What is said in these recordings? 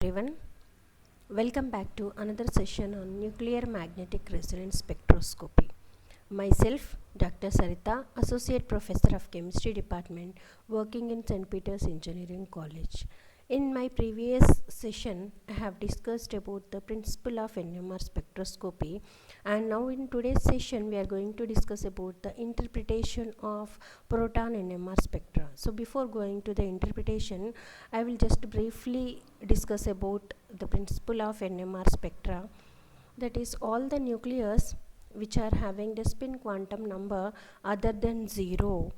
Everyone, welcome back to another session on nuclear magnetic resonance spectroscopy. Myself, Dr. Sarita, Associate Professor of Chemistry Department, working in St. Peter's Engineering College. In my previous session, I have discussed about the principle of NMR spectroscopy, and now in today's session, we are going to discuss about the interpretation of proton NMR spectra. So before going to the interpretation, I will just briefly discuss about the principle of NMR spectra. That is, all the nucleus which are having the spin quantum number other than 0,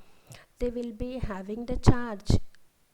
they will be having the charge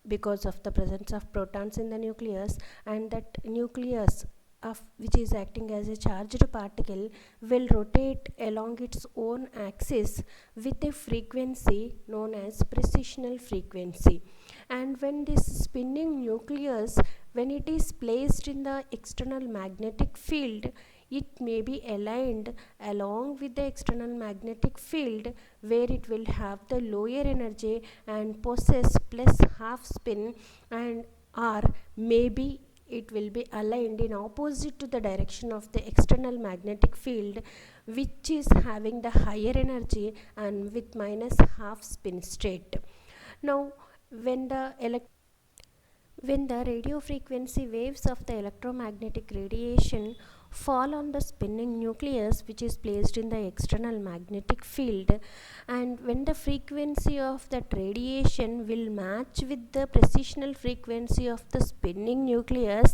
because of the presence of protons in the nucleus, and that nucleus of which is acting as a charged particle will rotate along its own axis with a frequency known as precessional frequency. And when this spinning nucleus, when it is placed in the external magnetic field, it may be aligned along with the external magnetic field, where it will have the lower energy and possess plus half spin, and or maybe it will be aligned in opposite to the direction of the external magnetic field, which is having the higher energy and with minus half spin state. Now when the radio frequency waves of the electromagnetic radiation fall on the spinning nucleus which is placed in the external magnetic field, and when the frequency of that radiation will match with the precessional frequency of the spinning nucleus,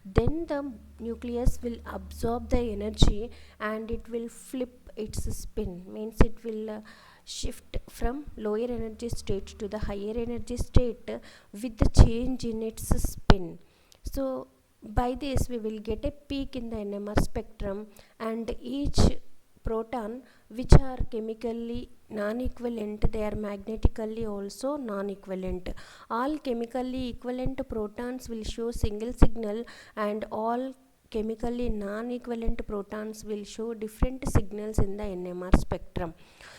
then the nucleus will absorb the energy and it will flip its spin, means it will shift from lower energy state to the higher energy state with the change in its spin. So by this we will get a peak in the NMR spectrum, and each proton which are chemically non-equivalent, they are magnetically also non-equivalent. All chemically equivalent protons will show single signal, and all chemically non-equivalent protons will show different signals in the NMR spectrum.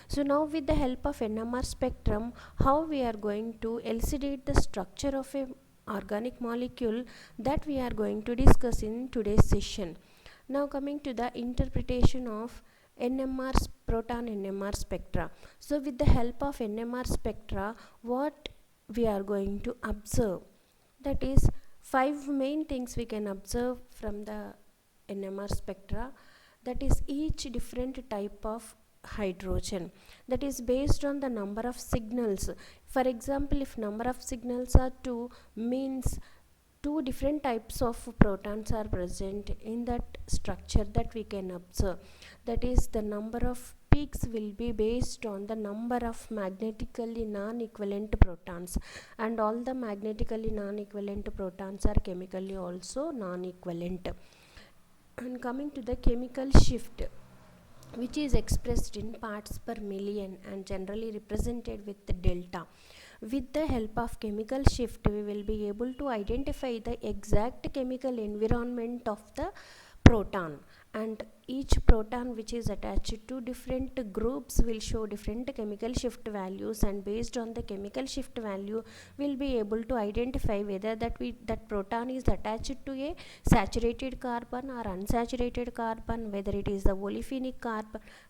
So now with the help of NMR spectrum, how we are going to elucidate the structure of a organic molecule, that we are going to discuss in today's session. Now coming to the interpretation of proton NMR spectra. So with the help of NMR spectra, what we are going to observe, that is, five main things we can observe from the NMR spectra. That is, each different type of hydrogen, that is based on the number of signals. For example, if number of signals are 2, means two different types of protons are present in that structure that we can observe. That is, the number of peaks will be based on the number of magnetically non-equivalent protons, and all the magnetically non-equivalent protons are chemically also non-equivalent. And coming to the chemical shift, which is expressed in parts per million and generally represented with the delta. With the help of chemical shift, we will be able to identify the exact chemical environment of the proton, and each proton which is attached to different groups will show different chemical shift values, and based on the chemical shift value we'll be able to identify whether that proton is attached to a saturated carbon or unsaturated carbon, whether it is the olefinic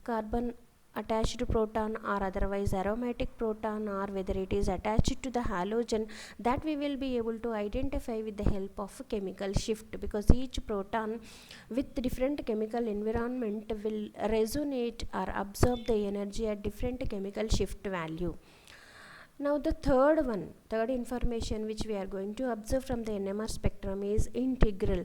carbon attached proton or otherwise aromatic proton, or whether it is attached to the halogen, that we will be able to identify with the help of chemical shift, because each proton with different chemical environment will resonate or absorb the energy at different chemical shift value. Now the third information which we are going to observe from the NMR spectrum is integral,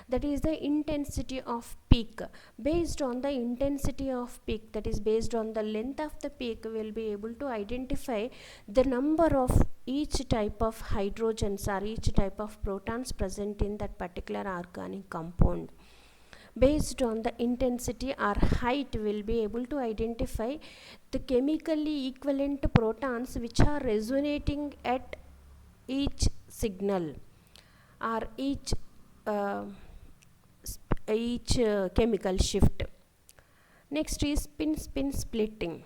that is the intensity of peak. Based on the intensity of peak, that is based on the length of the peak, we will be able to identify the number of each type of hydrogens or each type of protons present in that particular organic compound. Based on the intensity or height, we will be able to identify the chemically equivalent protons which are resonating at each signal or uh, each chemical shift. Next is spin splitting.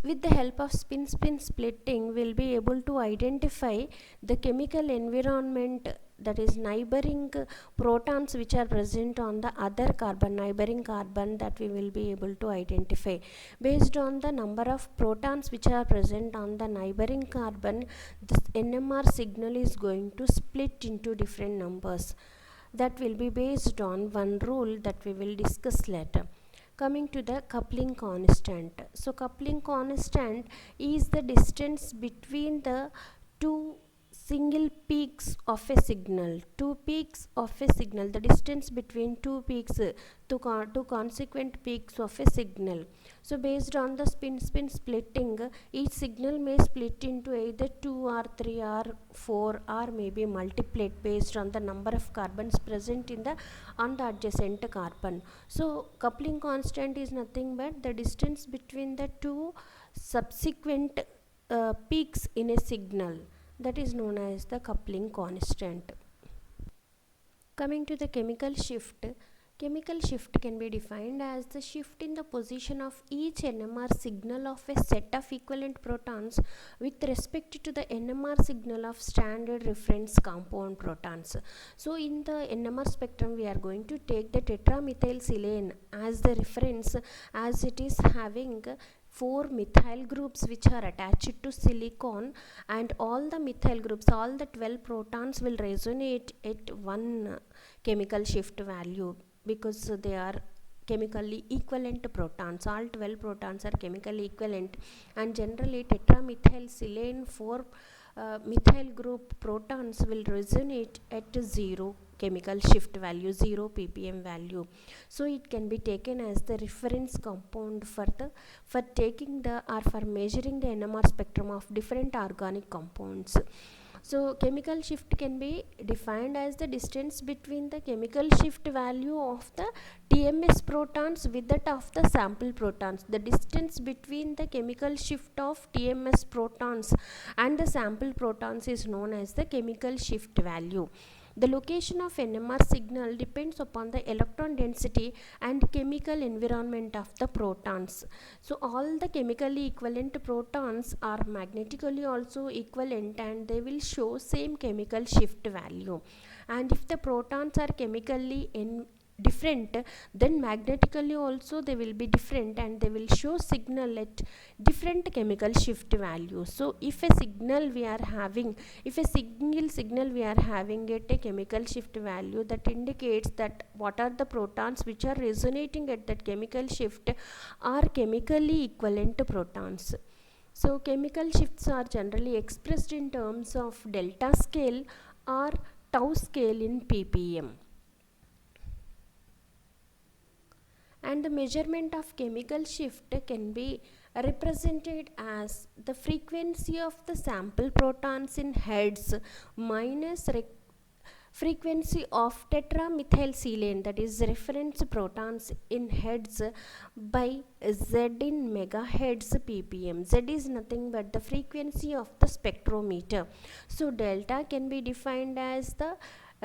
with the help of spin splitting, we'll be able to identify the chemical environment, that is neighboring protons which are present on the other carbon, neighboring carbon, that we will be able to identify. Based on the number of protons which are present on the neighboring carbon, this NMR signal is going to split into different numbers. That will be based on one rule that we will discuss later. Coming to the coupling constant. So coupling constant is the distance between the two single peaks of a signal. Two peaks of a signal, the distance between two peaks, two consequent peaks of a signal. So based on the spin splitting, each signal may split into either 2 or 3 or 4 or maybe multiplet based on the number of carbons present in the on the adjacent carbon. So coupling constant is nothing but the distance between the two subsequent peaks in a signal. That is known as the coupling constant. Coming to the chemical shift. Chemical shift can be defined as the shift in the position of each NMR signal of a set of equivalent protons with respect to the NMR signal of standard reference compound protons. So in the NMR spectrum, we are going to take the tetramethylsilane as the reference, as it is having 4 methyl groups which are attached to silicon, and all the methyl groups, all the 12 protons will resonate at one chemical shift value, because they are chemically equivalent protons. All 12 protons are chemically equivalent, and generally tetramethylsilane 4 methyl group protons will resonate at 0 chemical shift value, 0 ppm value. So it can be taken as the reference compound for taking the or for measuring the NMR spectrum of different organic compounds. So chemical shift can be defined as the distance between the chemical shift value of the TMS protons with that of the sample protons. The distance between the chemical shift of TMS protons and the sample protons is known as the chemical shift value. The location of NMR signal depends upon the electron density and chemical environment of the protons. So all the chemically equivalent protons are magnetically also equivalent, and they will show same chemical shift value. And if the protons are chemically different, then magnetically also they will be different, and they will show signal at different chemical shift value. So if a single signal we are having at a chemical shift value, that indicates that what are the protons which are resonating at that chemical shift are chemically equivalent protons. So chemical shifts are generally expressed in terms of delta scale or tau scale in ppm. And the measurement of chemical shift can be represented as the frequency of the sample protons in hertz minus frequency of tetramethylsilane, that is reference protons in hertz, by Z in megahertz ppm. Z is nothing but the frequency of the spectrometer. So delta can be defined as the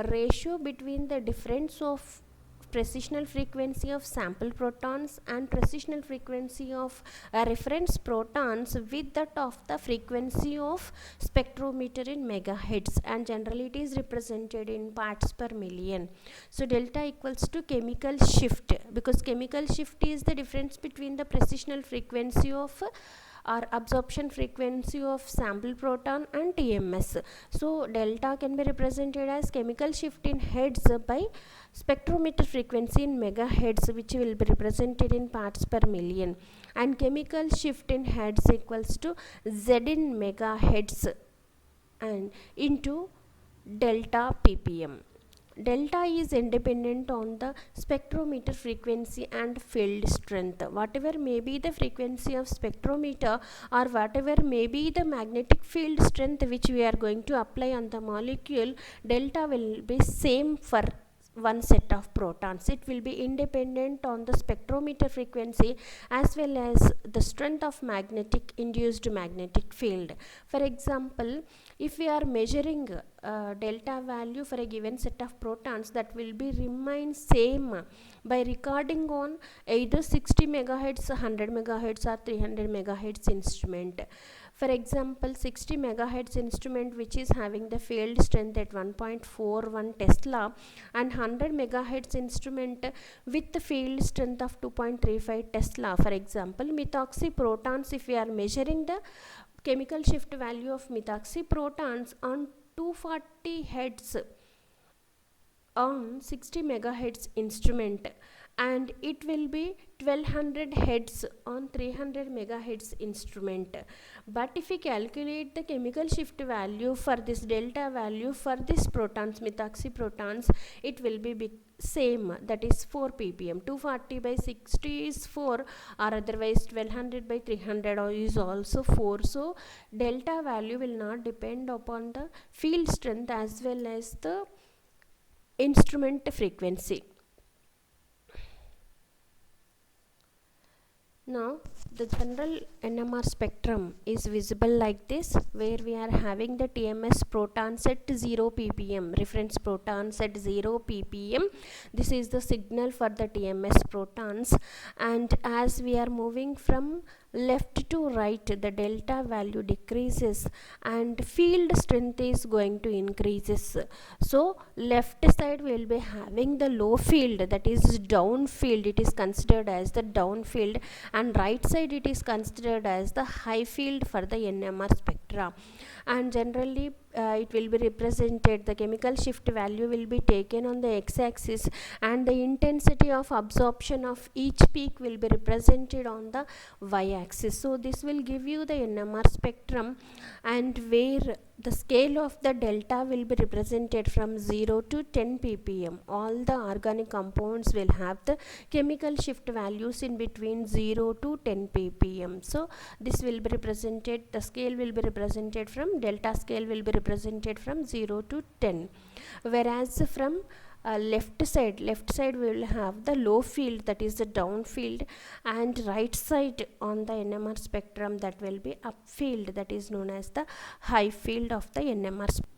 ratio between the difference of precisional frequency of sample protons and precisional frequency of reference protons with that of the frequency of spectrometer in megahertz, and generally it is represented in parts per million. So delta equals to chemical shift, because chemical shift is the difference between the precisional frequency of or absorption frequency of sample proton and TMS. So delta can be represented as chemical shift in hertz by spectrometer frequency in megahertz, which will be represented in parts per million, and chemical shift in hertz equals to Z in megahertz and into delta ppm. Delta is independent on the spectrometer frequency and field strength. Whatever may be the frequency of spectrometer, or whatever may be the magnetic field strength which we are going to apply on the molecule, delta will be same for one set of protons. It will be independent on the spectrometer frequency as well as the strength of magnetic induced magnetic field. For example, if we are measuring delta value for a given set of protons, that will be remain same by recording on either 60 megahertz, 100 megahertz or 300 megahertz instrument. For example, 60 megahertz instrument which is having the field strength at 1.41 Tesla, and 100 megahertz instrument with the field strength of 2.35 Tesla. For example, methoxy protons, if we are measuring the chemical shift value of methoxy protons on 240 hertz on 60 megahertz instrument, and it will be 1200 hertz on 300 megahertz instrument. But if we calculate the chemical shift value for this delta value for this protons, methoxy protons, it will be same, that is 4 ppm. 240 by 60 is 4, or otherwise 1200 by 300 is also 4. So delta value will not depend upon the field strength as well as the instrument frequency. Now the general NMR spectrum is visible like this, where we are having the TMS protons at 0 ppm, reference protons at 0 ppm. This is the signal for the TMS protons, and as we are moving from left to right, the delta value decreases and field strength is going to increases. So left side will be having the low field, that is down field, it is considered as the down field, and right side it is considered as the high field for the NMR spectra. And generally it will be represented, the chemical shift value will be taken on the x-axis, and the intensity of absorption of each peak will be represented on the y-axis. So this will give you the NMR spectrum, and where the scale of the delta will be represented from 0 to 10 ppm. All the organic compounds will have the chemical shift values in between 0 to 10 ppm. So this will be represented, the scale will be represented from, delta scale will be represented from 0 to 10. Whereas from left side we will have the low field, that is the down field, and right side on the NMR spectrum, that will be up field, that is known as the high field of the NMR spectrum.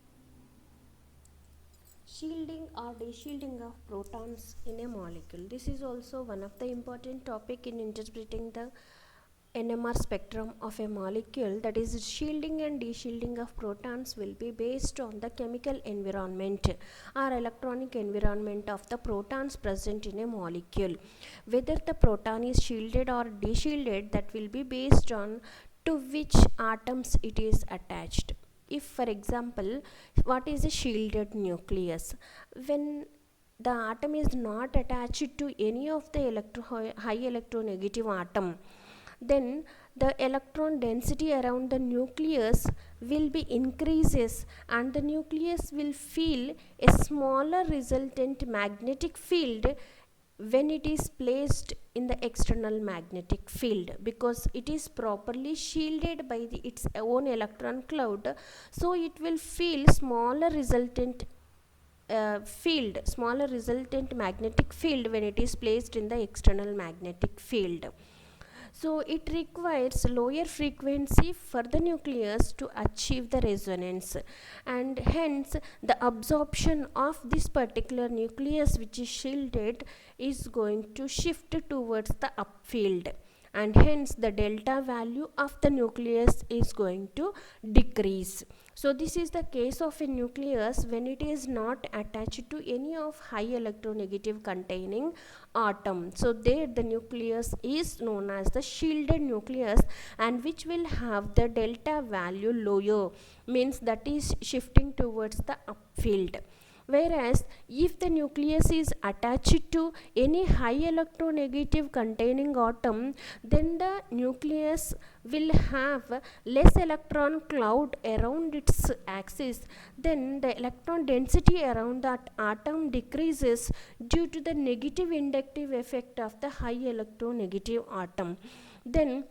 Shielding or deshielding of protons in a molecule. This is also one of the important topic in interpreting the NMR spectrum of a molecule. That is, shielding and deshielding of protons will be based on the chemical environment or electronic environment of the protons present in a molecule. Whether the proton is shielded or deshielded, that will be based on to which atoms it is attached. If, for example, what is a shielded nucleus? When the atom is not attached to any of the high electronegative atom, then the electron density around the nucleus will be increases, and the nucleus will feel a smaller resultant magnetic field when it is placed in the external magnetic field, because it is properly shielded by its own electron cloud. So it will feel smaller resultant smaller resultant magnetic field when it is placed in the external magnetic field. So it requires lower frequency for the nucleus to achieve the resonance, and hence the absorption of this particular nucleus which is shielded is going to shift towards the upfield, and hence the delta value of the nucleus is going to decrease. So this is the case of a nucleus when it is not attached to any of high electronegative containing atom. So there the nucleus is known as the shielded nucleus, and which will have the delta value lower, means that is shifting towards the upfield. Whereas if the nucleus is attached to any high electronegative containing atom, then the nucleus will have less electron cloud around its axis. Then the electron density around that atom decreases due to the negative inductive effect of the high electronegative atom. Then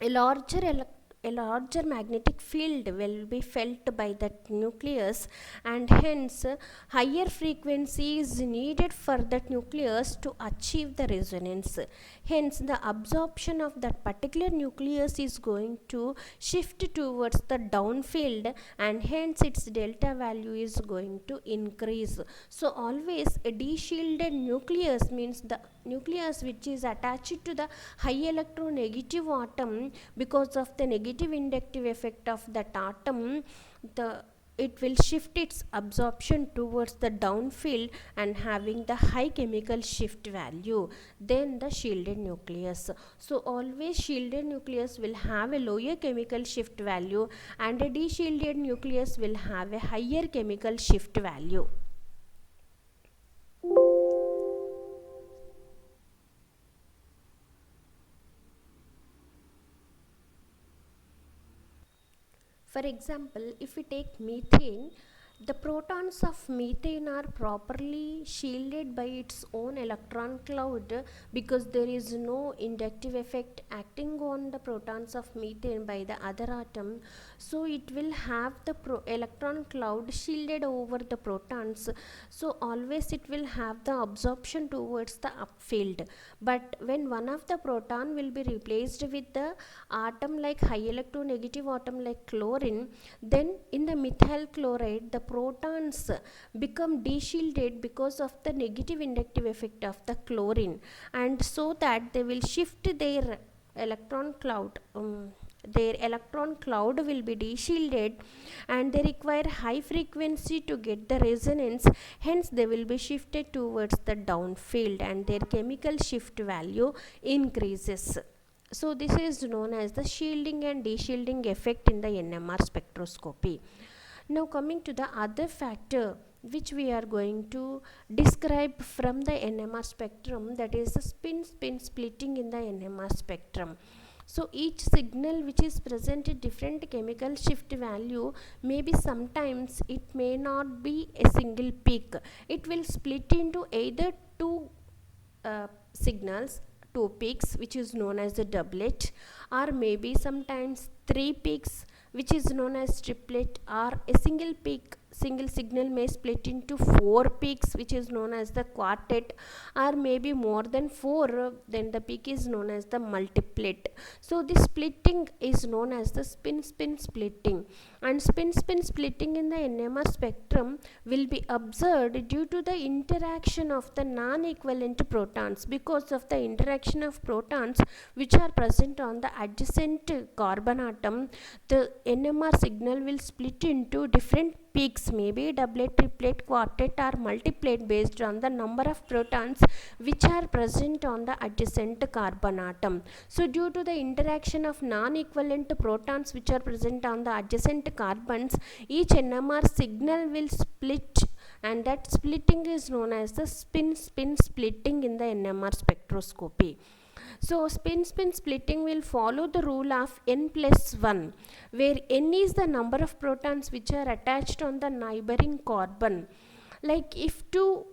a larger a larger magnetic field will be felt by that nucleus, and hence higher frequency is needed for that nucleus to achieve the resonance. Hence the absorption of that particular nucleus is going to shift towards the down field, and hence its delta value is going to increase. So always a de-shielded nucleus means the nucleus which is attached to the high electronegative atom, because of the negative inductive effect of that atom, it will shift its absorption towards the downfield and having the high chemical shift value than the shielded nucleus. So always shielded nucleus will have a lower chemical shift value, and a de-shielded nucleus will have a higher chemical shift value. For example, if we take methane, the protons of methane are properly shielded by its own electron cloud, because there is no inductive effect acting on the protons of methane by the other atom. So it will have the electron cloud shielded over the protons. So always it will have the absorption towards the upfield. But when one of the proton will be replaced with the atom like high electronegative atom like chlorine, then in the methyl chloride the protons become de-shielded because of the negative inductive effect of the chlorine, and so that they will shift their electron cloud. Their electron cloud will be de-shielded, and they require high frequency to get the resonance. Hence they will be shifted towards the downfield, and their chemical shift value increases. So this is known as the shielding and de-shielding effect in the NMR spectroscopy. Now coming to the other factor which we are going to describe from the NMR spectrum, that is the spin-spin splitting in the NMR spectrum. So each signal which is present at different chemical shift value, maybe sometimes it may not be a single peak. It will split into either two signals, two peaks, which is known as the doublet, or maybe sometimes three peaks, which is known as triplet, or a single peak, single signal may split into four peaks, which is known as the quartet, or maybe more than four, then the peak is known as the multiplet. So this splitting is known as the spin-spin splitting, and spin-spin splitting in the NMR spectrum will be observed due to the interaction of the non-equivalent protons. Because of the interaction of protons which are present on the adjacent carbon atom, the NMR signal will split into different peaks, maybe doublet, triplet, quartet, or multiplet, based on the number of protons which are present on the adjacent carbon atom. So due to the interaction of non-equivalent protons which are present on the adjacent carbons, each NMR signal will split, and that splitting is known as the spin-spin splitting in the NMR spectroscopy. So spin-spin splitting will follow the rule of n+1, where n is the number of protons which are attached on the neighboring carbon. Like if two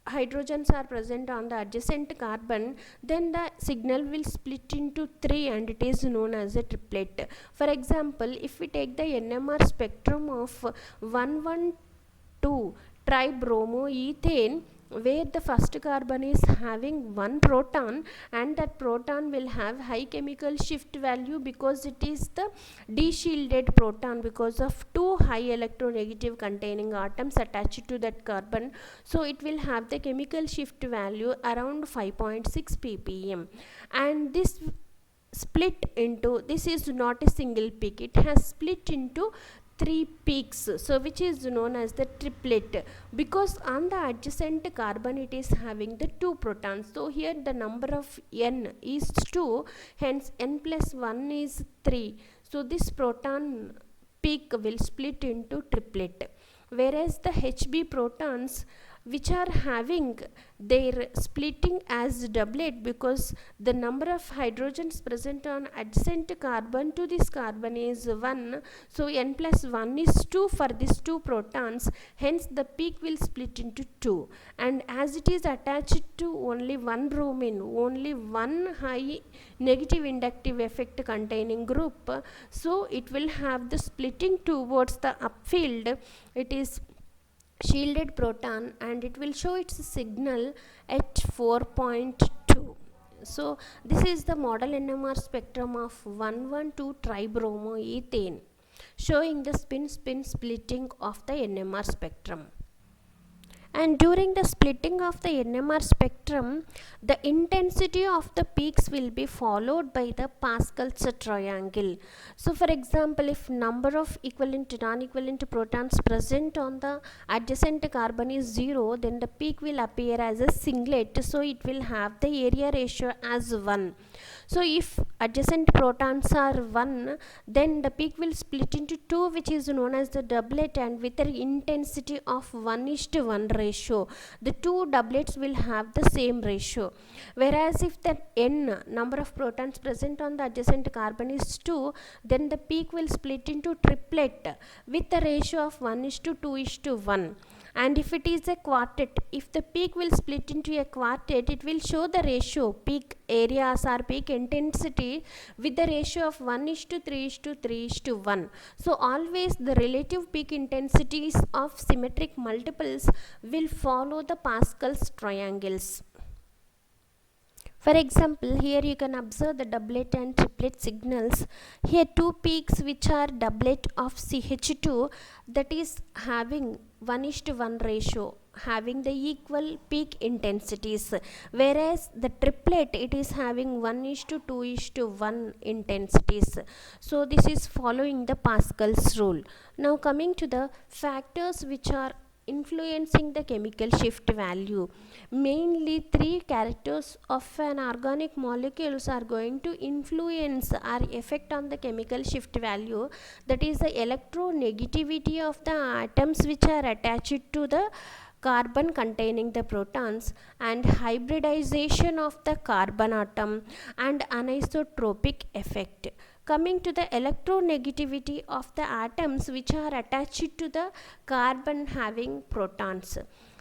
hydrogens are present on the adjacent carbon, then the signal will split into three, and it is known as a triplet. For example, if we take the NMR spectrum of 112 tribromoethane, where the first carbon is having one proton, and that proton will have high chemical shift value because it is the de-shielded proton because of two high electronegative containing atoms attached to that carbon. So it will have the chemical shift value around 5.6 ppm, and this split into, this is not a single peak, it has split into three peaks, so which is known as the triplet, because on the adjacent carbon it is having the two protons. So here the number of n is 2, hence n+1 is 3. So this proton peak will split into triplet, whereas the Hb protons which are having their splitting as doublet, because the number of hydrogens present on adjacent carbon to this carbon is 1, so n plus 1 is 2 for these two protons, hence the peak will split into 2. And as it is attached to only one bromine, only one high negative inductive effect containing group, so it will have the splitting towards the upfield. It is shielded proton and it will show its signal at 4.2. So this is the model NMR spectrum of 112 tribromoethane, showing the spin-spin splitting of the NMR spectrum. And during the splitting of the NMR spectrum, the intensity of the peaks will be followed by the Pascal's triangle. So for example, if number of equivalent to non-equivalent protons present on the adjacent carbon is 0, then the peak will appear as a singlet, so it will have the area ratio as 1. So if adjacent protons are 1, then the peak will split into 2, which is known as the doublet, and with the intensity of 1:1 ratio. The two doublets will have the same ratio. Whereas if the n number of protons present on the adjacent carbon is 2, then the peak will split into triplet with the ratio of 1:2:1. And if it is a quartet, if the peak will split into a quartet, it will show the ratio peak areas or peak intensity with the ratio of 1:3:3:1. So always the relative peak intensities of symmetric multiples will follow the Pascal's triangles. For example, here you can observe the doublet and triplet signals. Here two peaks which are doublet of CH2, that is having 1:1 ratio, having the equal peak intensities, whereas the triplet, it is having 1:2:1 intensities. So this is following the Pascal's rule. Now coming to the factors which are influencing the chemical shift value. Mainly three characters of an organic molecules are going to influence or effect on the chemical shift value. That is the electronegativity of the atoms which are attached to the carbon containing the protons, and hybridization of the carbon atom, and anisotropic effect. Coming to the electronegativity of the atoms which are attached to the carbon having protons.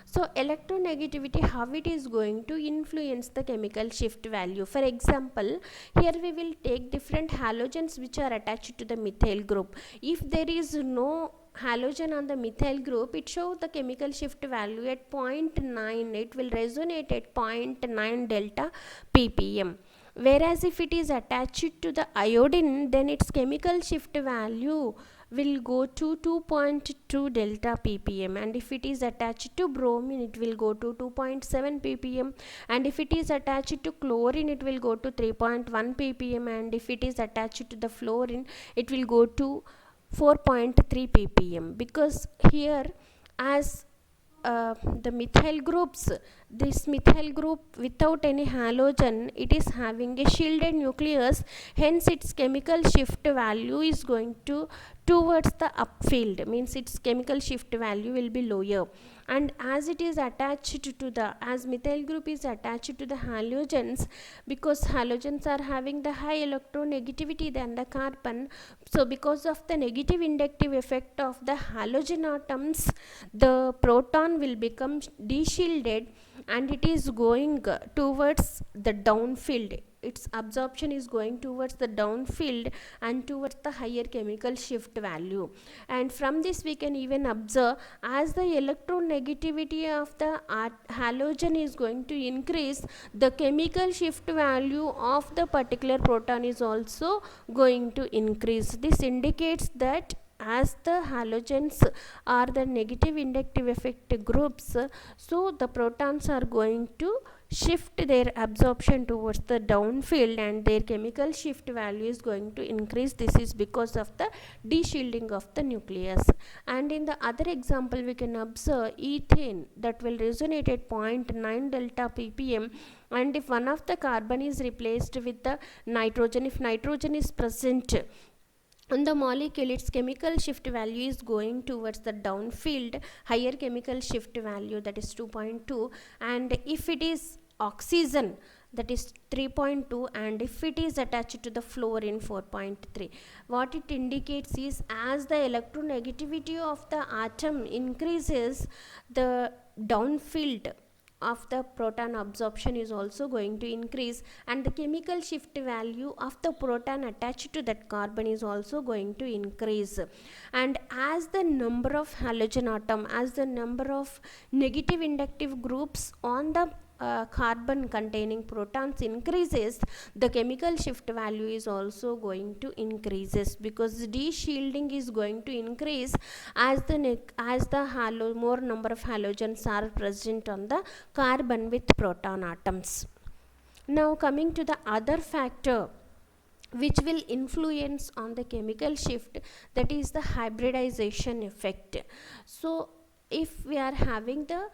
So electronegativity, how it is going to influence the chemical shift value. For example, here we will take different halogens which are attached to the methyl group. If there is no halogen on the methyl group, it shows the chemical shift value at 0.9. It will resonate at 0.9 delta ppm. Whereas if it is attached to the iodine, then its chemical shift value will go to 2.2 delta ppm, and if it is attached to bromine, it will go to 2.7 ppm, and if it is attached to chlorine, it will go to 3.1 ppm, and if it is attached to the fluorine, it will go to 4.3 ppm. Because here, as the methyl groups, this methyl group without any halogen, it is having a shielded nucleus, hence its chemical shift value is going to towards the upfield, means its chemical shift value will be lower. And as it is attached to the, as methyl group is attached to the halogens, because halogens are having the high electronegativity than the carbon, so because of the negative inductive effect of the halogen atoms, the proton will become deshielded and it is going towards the downfield. Its absorption is going towards the downfield and towards the higher chemical shift value. And from this we can even observe, as the electronegativity of the halogen is going to increase, the chemical shift value of the particular proton is also going to increase. This indicates that as the halogens are the negative inductive effect groups, so the protons are going to shift their absorption towards the downfield and their chemical shift value is going to increase. This is because of the deshielding of the nucleus. And in the other example, we can observe ethane that will resonate at 0.9 delta ppm, and if one of the carbon is replaced with the nitrogen, if nitrogen is present on the molecule, its chemical shift value is going towards the downfield higher chemical shift value, that is 2.2, and if it is oxygen, that is 3.2, and if it is attached to the fluorine, 4.3. What it indicates is, as the electronegativity of the atom increases, the downfield of the proton absorption is also going to increase, and the chemical shift value of the proton attached to that carbon is also going to increase. And as the number of halogen atom, as the number of negative inductive groups on the carbon containing protons increases, the chemical shift value is also going to increases, because de-shielding is going to increase as the more number of halogens are present on the carbon with proton atoms. Now coming to the other factor which will influence on the chemical shift, that is the hybridization effect. So if we are having the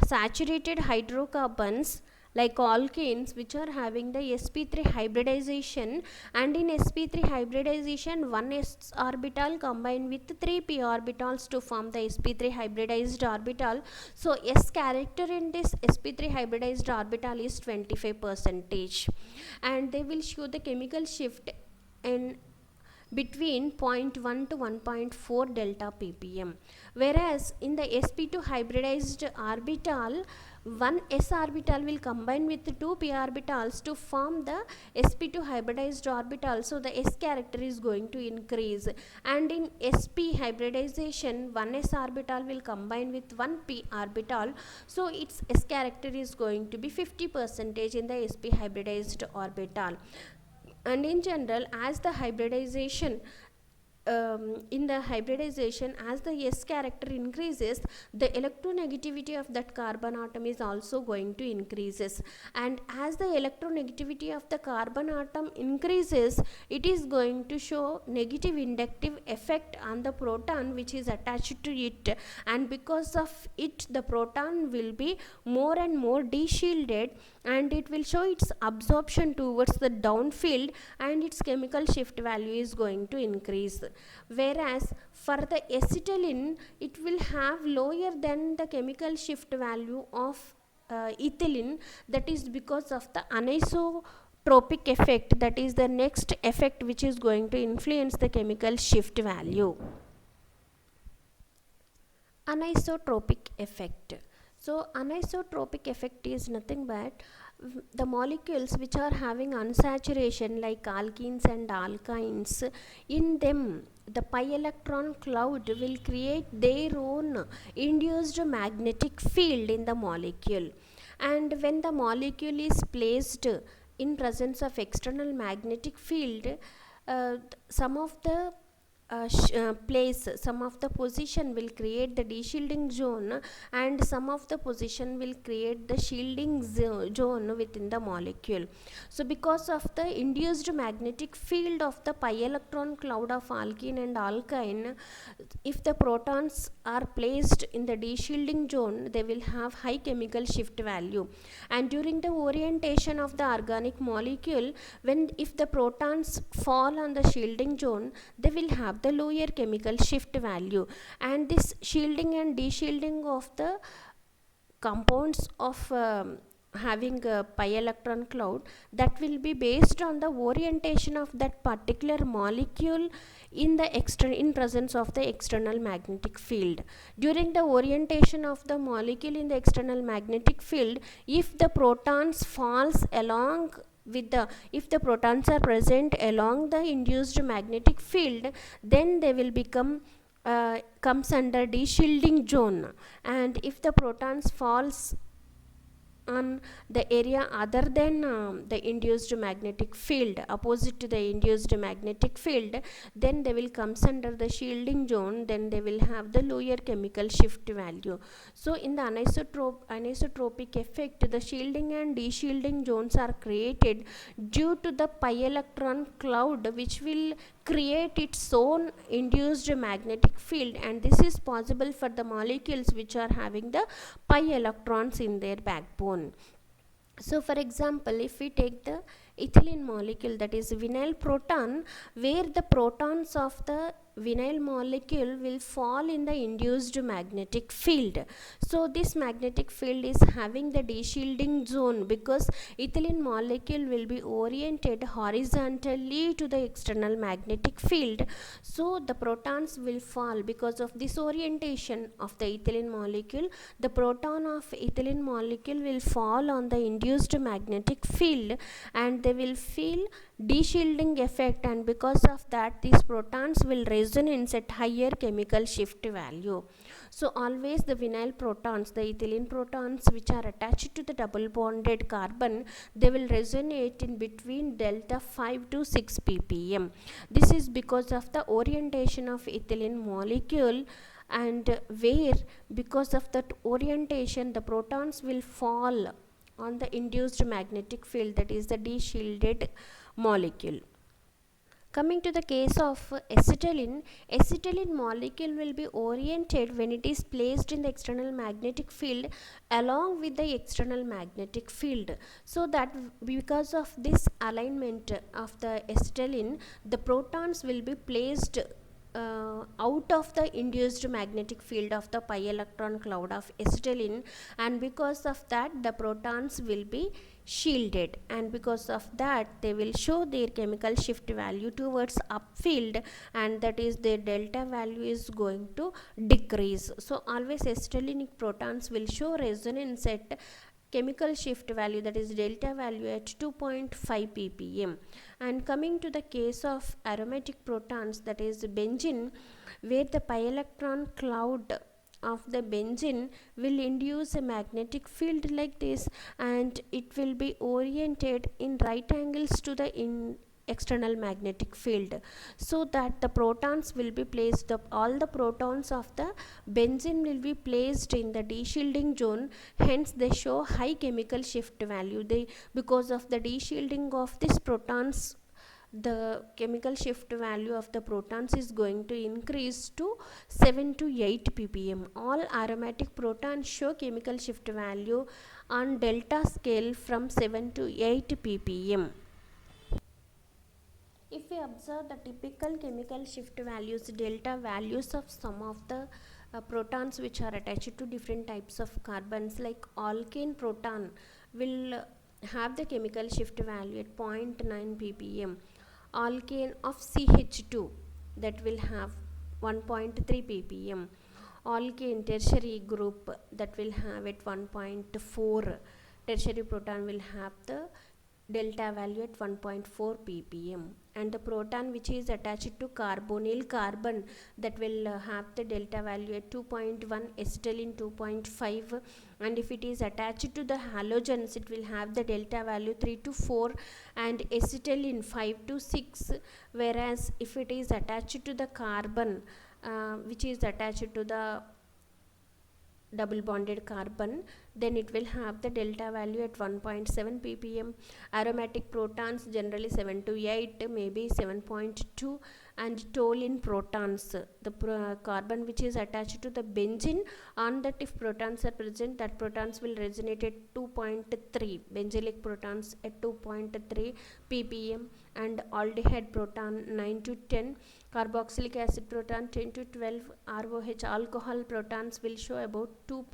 saturated hydrocarbons like alkanes which are having the sp3 hybridization, and in sp3 hybridization one s orbital combined with 3 p orbitals to form the sp3 hybridized orbital. So s character in this sp3 hybridized orbital is 25%, and they will show the chemical shift in between 0.1 to 1.4 delta ppm, whereas in the sp2 hybridized orbital, one s orbital will combine with 2 p orbitals to form the sp2 hybridized orbital, so the s character is going to increase. And in sp hybridization, one s orbital will combine with 1 p orbital, so its s character is going to be 50% in the sp hybridized orbital. And in general, as the hybridization in the hybridization, as the s character increases, the electronegativity of that carbon atom is also going to increases, and as the electronegativity of the carbon atom increases, it is going to show negative inductive effect on the proton which is attached to it, and because of it the proton will be more and more de-shielded, and it will show its absorption towards the downfield, and its chemical shift value is going to increase. Whereas for the acetylene, it will have lower than the chemical shift value of ethylene, that is because of the anisotropic effect, that is the next effect which is going to influence the chemical shift value. Anisotropic effect. So anisotropic effect is nothing but the molecules which are having unsaturation like alkenes and alkynes, in them the pi electron cloud will create their own induced magnetic field in the molecule, and when the molecule is placed in presence of external magnetic field, some of the some of the position will create the de-shielding zone, and some of the position will create the shielding zone within the molecule. So because of the induced magnetic field of the pi electron cloud of alkene and alkyne, if the protons are placed in the de-shielding zone, they will have high chemical shift value, and during the orientation of the organic molecule, if the protons fall on the shielding zone, they will have the lower chemical shift value, and this shielding and de-shielding of the compounds of having a pi electron cloud, that will be based on the orientation of that particular molecule in presence of the external magnetic field. During the orientation of the molecule in the external magnetic field, if the protons falls along if the protons are present along the induced magnetic field, then they will become comes under de-shielding zone, and if the protons falls on the area other than the induced magnetic field, opposite to the induced magnetic field, then they will comes under the shielding zone, then they will have the lower chemical shift value. So in the anisotropic effect, the shielding and de-shielding zones are created due to the pi electron cloud which will create its own induced magnetic field, and this is possible for the molecules which are having the pi electrons in their backbone. So for example, if we take the ethylene molecule, that is vinyl proton, where the protons of the vinyl molecule will fall in the induced magnetic field. So this magnetic field is having the de-shielding zone because ethylene molecule will be oriented horizontally to the external magnetic field. So the protons will fall because of this orientation of the ethylene molecule. The proton of ethylene molecule will fall on the induced magnetic field and they will feel de-shielding effect, and because of that these protons will resonance at higher chemical shift value. So always the vinyl protons, the ethylene protons which are attached to the double bonded carbon, they will resonate in between delta 5 to 6 ppm. This is because of the orientation of ethylene molecule, and where because of that orientation the protons will fall on the induced magnetic field, that is the de-shielded molecule. Coming to the case of acetylene, acetylene molecule will be oriented when it is placed in the external magnetic field along with the external magnetic field. So that because of this alignment of the acetylene, the protons will be placed out of the induced magnetic field of the pi electron cloud of acetylene, and because of that the protons will be shielded, and because of that they will show their chemical shift value towards upfield, and that is their delta value is going to decrease. So always acetylenic protons will show resonance at chemical shift value, that is delta value at 2.5 ppm. And coming to the case of aromatic protons, that is benzene, where the pi electron cloud of the benzene will induce a magnetic field like this, and it will be oriented in right angles to the external magnetic field, so that the protons will be placed up, all the protons of the benzene will be placed in the de-shielding zone, hence they show high chemical shift value. They, because of the de-shielding of these protons, the chemical shift value of the protons is going to increase to 7 to 8 ppm. All aromatic protons show chemical shift value on delta scale from 7 to 8 ppm. If we observe the typical chemical shift values, delta values of some of the protons which are attached to different types of carbons, like alkane proton will have the chemical shift value at 0.9 ppm. Alkane of CH2, that will have 1.3 ppm. Alkane tertiary group, that will have at 1.4. Tertiary proton will have the delta value at 1.4 ppm, and the proton which is attached to carbonyl carbon, that will have the delta value at 2.1, acetylene 2.5, and if it is attached to the halogens it will have the delta value 3 to 4 and acetylene 5 to 6, whereas if it is attached to the carbon which is attached to the double bonded carbon, then it will have the delta value at 1.7 ppm. Aromatic protons generally 7 to 8, maybe 7.2, and toluene protons, the carbon which is attached to the benzene, on that if protons are present, that protons will resonate at 2.3, benzylic protons at 2.3 ppm, and aldehyde proton 9 to 10, carboxylic acid proton 10 to 12, ROH alcohol protons will show about 2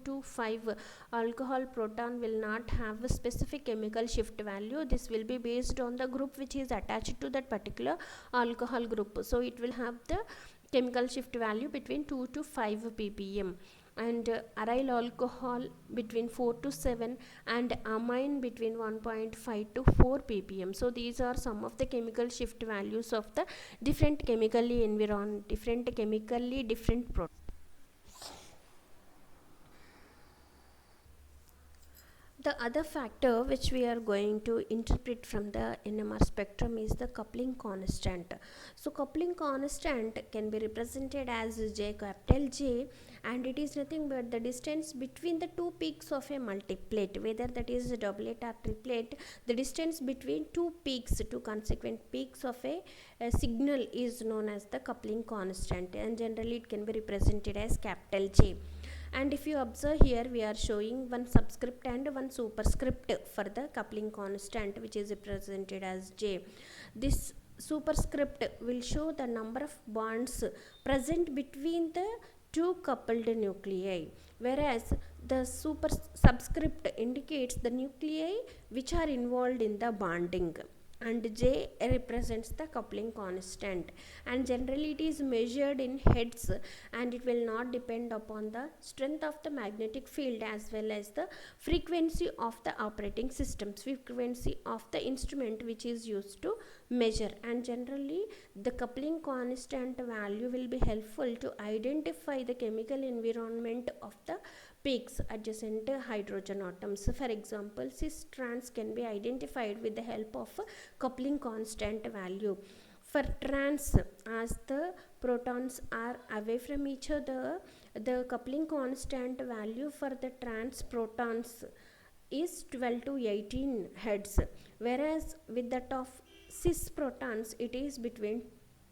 to 5. Alcohol proton will not have a specific chemical shift value. This will be based on the group which is attached to that particular alcohol group. So it will have the chemical shift value between 2 to 5 ppm. And aryl alcohol between 4 to 7, and amine between 1.5 to 4 ppm. So these are some of the chemical shift values of the different chemically different products. The other factor which we are going to interpret from the NMR spectrum is the coupling constant. So coupling constant can be represented as J, capital J, and it is nothing but the distance between the two peaks of a multiplate, whether that is a doublet or triplet. The distance between two peaks, two consequent peaks of a signal is known as the coupling constant, and generally it can be represented as capital J. And if you observe here, we are showing one subscript and one superscript for the coupling constant, which is represented as J. This superscript will show the number of bonds present between the two coupled nuclei, whereas the subscript indicates the nuclei which are involved in the bonding, and J represents the coupling constant, and generally it is measured in Hertz, and it will not depend upon the strength of the magnetic field as well as the frequency of the operating system, frequency of the instrument which is used to measure. And generally the coupling constant value will be helpful to identify the chemical environment of the peaks adjacent to hydrogen atoms. For example, cis trans can be identified with the help of coupling constant value. For trans, as the protons are away from each other, the coupling constant value for the trans protons is 12 to 18 Hertz, whereas with that of cis protons it is between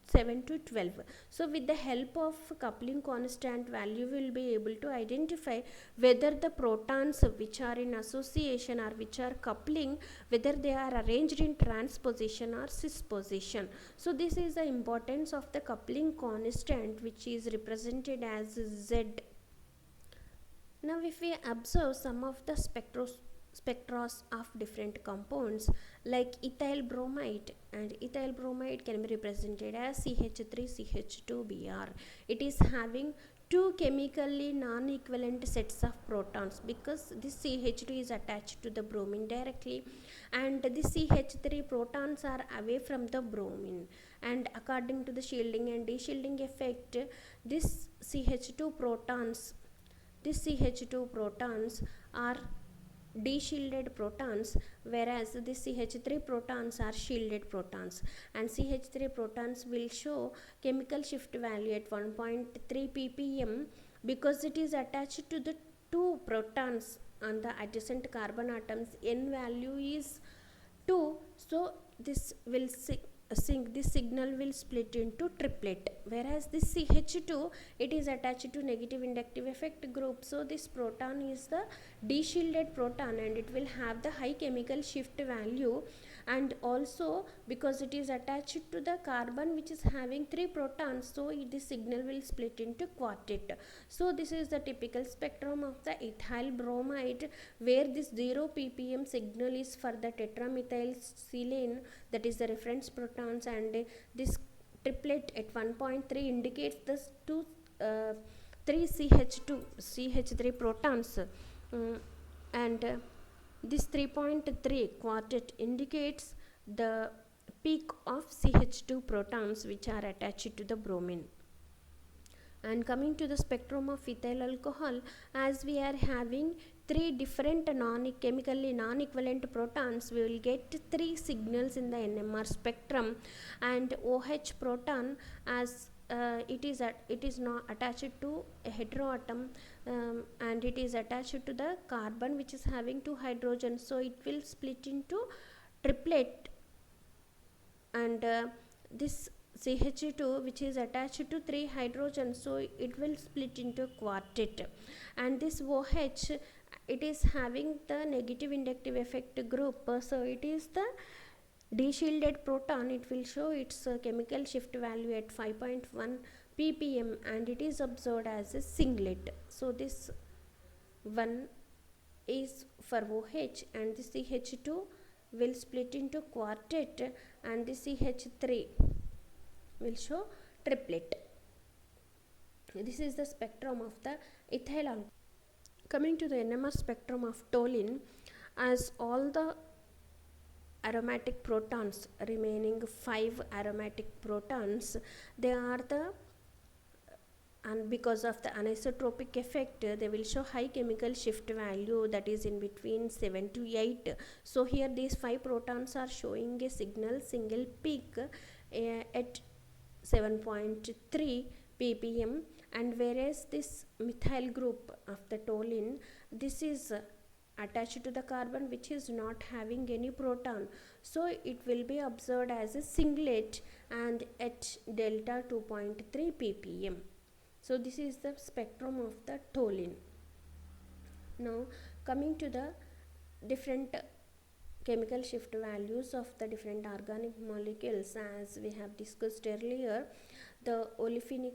7 to 12. So with the help of coupling constant value, we will be able to identify whether the protons which are in association or which are coupling, whether they are arranged in trans position or cis position. So this is the importance of the coupling constant, which is represented as Z. Now if we observe some of the spectros of different compounds like ethyl bromide, and ethyl bromide can be represented as CH3CH2Br. It is having two chemically non-equivalent sets of protons because this CH2 is attached to the bromine directly, and the CH3 protons are away from the bromine, and according to the shielding and de-shielding effect, this CH2 protons are de-shielded protons, whereas the CH3 protons are shielded protons, and CH3 protons will show chemical shift value at 1.3 ppm because it is attached to the two protons on the adjacent carbon atoms. N value is 2, so this will this signal will split into triplet, whereas this CH2, it is attached to negative inductive effect group, so this proton is the de-shielded proton and it will have the high chemical shift value, and also because it is attached to the carbon which is having 3 protons, so this signal will split into quartet. So this is the typical spectrum of the ethyl bromide, where this 0 ppm signal is for the tetramethylsilane, that is the reference protons, and this triplet at 1.3 indicates the 3 CH3 protons, and this 3.3 quartet indicates the peak of CH2 protons which are attached to the bromine. And coming to the spectrum of ethyl alcohol, as we are having 3 different chemically non-equivalent protons, we will get 3 signals in the NMR spectrum, and OH proton, as it is not attached to a heteroatom, and it is attached to the carbon which is having 2 hydrogens, so it will split into triplet, and this CH2 which is attached to 3 hydrogens, so it will split into quartet, and this OH, it is having the negative inductive effect group, so it is the de-shielded proton. It will show its chemical shift value at 5.1 ppm, and it is observed as a singlet. So this one is for OH, and the CH2 will split into quartet, and the CH3 will show triplet. This is the spectrum of the ethyl alcohol. Coming to the NMR spectrum of toluene, as all the aromatic protons, remaining 5 aromatic protons, they are the, and because of the anisotropic effect, they will show high chemical shift value, that is in between 7 to 8. So here these 5 protons are showing a single peak at 7.3 ppm, and whereas this methyl group of the toluene, this is attached to the carbon which is not having any proton, so it will be observed as a singlet and at delta 2.3 ppm. So this is the spectrum of the toluene. Now coming to the different chemical shift values of the different organic molecules, as we have discussed earlier, the olefinic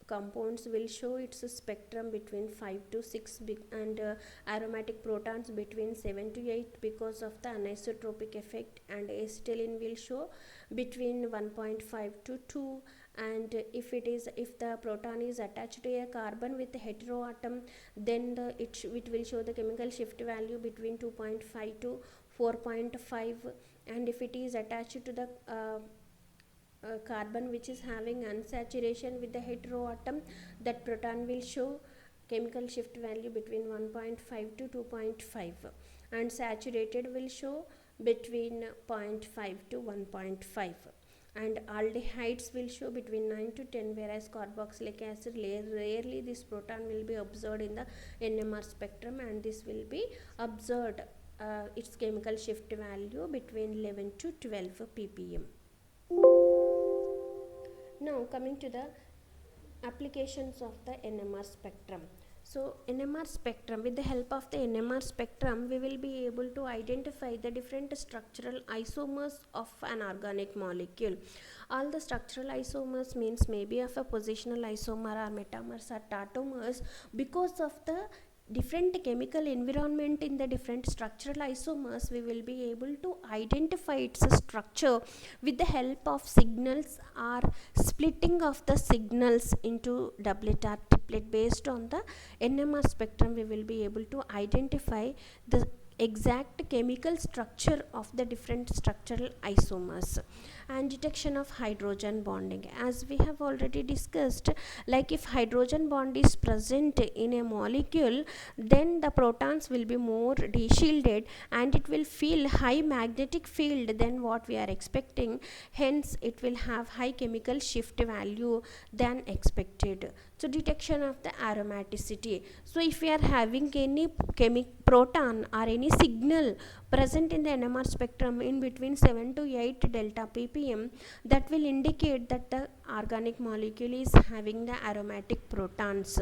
compounds will show its spectrum between 5 to 6 and aromatic protons between 7 to 8 because of the anisotropic effect, and acetylene will show between 1.5 to 2. And if the proton is attached to a carbon with a heteroatom, then it will show the chemical shift value between 2.5 to 4.5. And if it is attached to the carbon which is having unsaturation with the heteroatom, that proton will show chemical shift value between 1.5 to 2.5, and saturated will show between 0.5 to 1.5, and aldehydes will show between 9 to 10, whereas carboxylic acid, rarely this proton will be observed in the NMR spectrum, and this will be observed its chemical shift value between 11 to 12 ppm. Now coming to the applications of the NMR spectrum. So NMR spectrum, with the help of the NMR spectrum, we will be able to identify the different structural isomers of an organic molecule. All the structural isomers means maybe of a positional isomer or metamers or tautomers. Because of the different chemical environment in the different structural isomers, we will be able to identify its structure with the help of signals or splitting of the signals into doublet or triplet. Based on the NMR spectrum, we will be able to identify the exact chemical structure of the different structural isomers. And detection of hydrogen bonding, as we have already discussed, like if hydrogen bond is present in a molecule, then the protons will be more de-shielded and it will feel high magnetic field than what we are expecting. Hence it will have high chemical shift value than expected. So detection of the aromaticity, so if we are having any proton or any signal present in the NMR spectrum in between 7 to 8 delta ppm, that will indicate that the organic molecule is having the aromatic protons.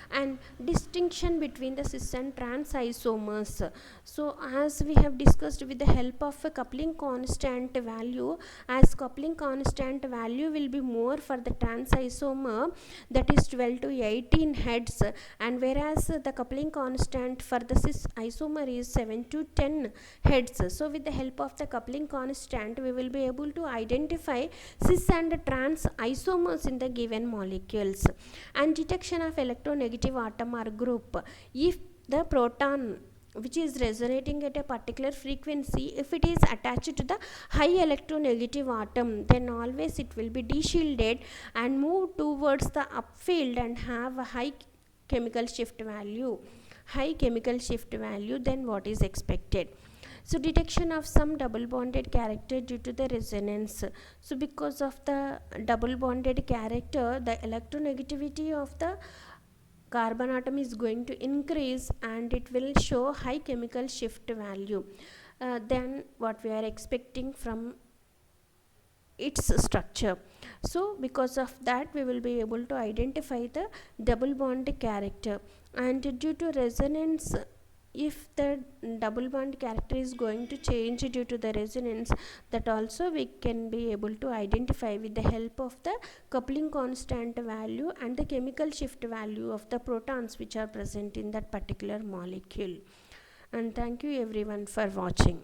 And distinction between the cis and trans isomers, so as we have discussed, with the help of a coupling constant value, as coupling constant value will be more for the trans isomer, that is 12 to 18 heads, and whereas the coupling constant for the cis isomer is 7 to 10 heads. So with the help of the coupling constant, we will be able to identify cis and trans isomers in the given molecules. And detection of electronegativity atom or group, if the proton which is resonating at a particular frequency, if it is attached to the high electronegative atom, then always it will be de-shielded and move towards the upfield and have a high chemical shift value than what is expected. So detection of some double bonded character due to the resonance. So because of the double bonded character, the electronegativity of the carbon atom is going to increase and it will show high chemical shift value than what we are expecting from its structure. So because of that, we will be able to identify the double bond character. And due to resonance, if the double bond character is going to change due to the resonance, that also we can be able to identify with the help of the coupling constant value and the chemical shift value of the protons which are present in that particular molecule. And thank you everyone for watching.